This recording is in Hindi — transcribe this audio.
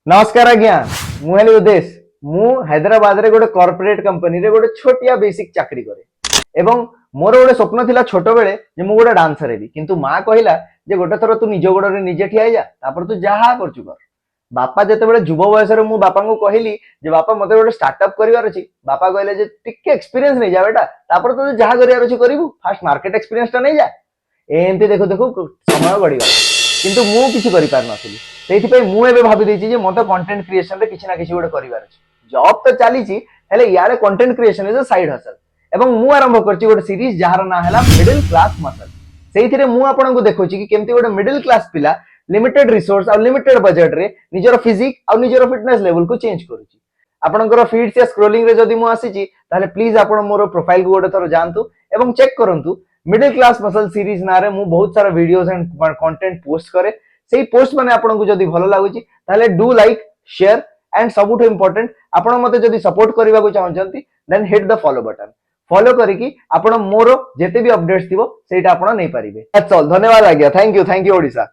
नमस्कार आज्ञा मुझे उद्देश मु हैदराबाद रे गोटे कॉर्पोरेट कंपनी रे गोटे छोटिया बेसिक चाकरी करे एवं मोर गोटे स्वप्न थिला छोट बेले जे मु गोटे डांसर हेबी किंतु मां कहिला जे गोटे थर तू निज गोड़ रे निजे ठिया जा तापर तू जहा करचु कर बापा जते बेले युव बयस रे मु बापा को कहली जे बापा मते गोटे स्टार्टअप करिवार अछि बापा कहले जे टिके एक्सपीरियंस नै जा बेटा तापर तू जहा करिवार अछि करिवु फास्ट मार्केट एक्सपीरियंस ता नै जा एमती देखो देखो समय गड़ीगला किंतु मु किछि करि पार नथिली सेइथिपई मु एबे भाबि दैछि जे मते कंटेंट क्रिएशन रे किछि ना किछि गोटे करिवार अछि जॉब तो चलीछि हेले यारे content creation is a side hustle एवं मु आरंभ करछि गोटे सीरीज जहार ना हैला मिडिल क्लास मसल सेइथिरे मु आपन को देखौछि कि केमती गोटे मिडिल क्लास पिला लिमिटेड रिसोर्स और लिमिटेड बजट रे निजर फिजिक और निजर फिटनेस लेवल को चेंज करूछि आपनकर फीड से स्क्रोलिंग रे जदी मु आसीछि ताले प्लीज आपन मोर प्रोफाइल को गोटे थरो जानतु एवं चेक करंतु मिडिल क्लास मसल सीरीज ना रे मु बहुत सारा वीडियोस एंड कंटेंट पोस्ट करे सेही पोस्ट माने आपन को जदी भलो लागुछि ताले डू लाइक शेयर एंड सबुठ इंपोर्टेंट आपन मते जदी सपोर्ट करबा को चाहंचंती then hit the follow button follow करिकि आपन मोर जेते भी अपडेट्स थिबो सेटा आपन नै परिबे दैट्स ऑल धन्यवाद आज्ञा थैंक यू ओडिसा।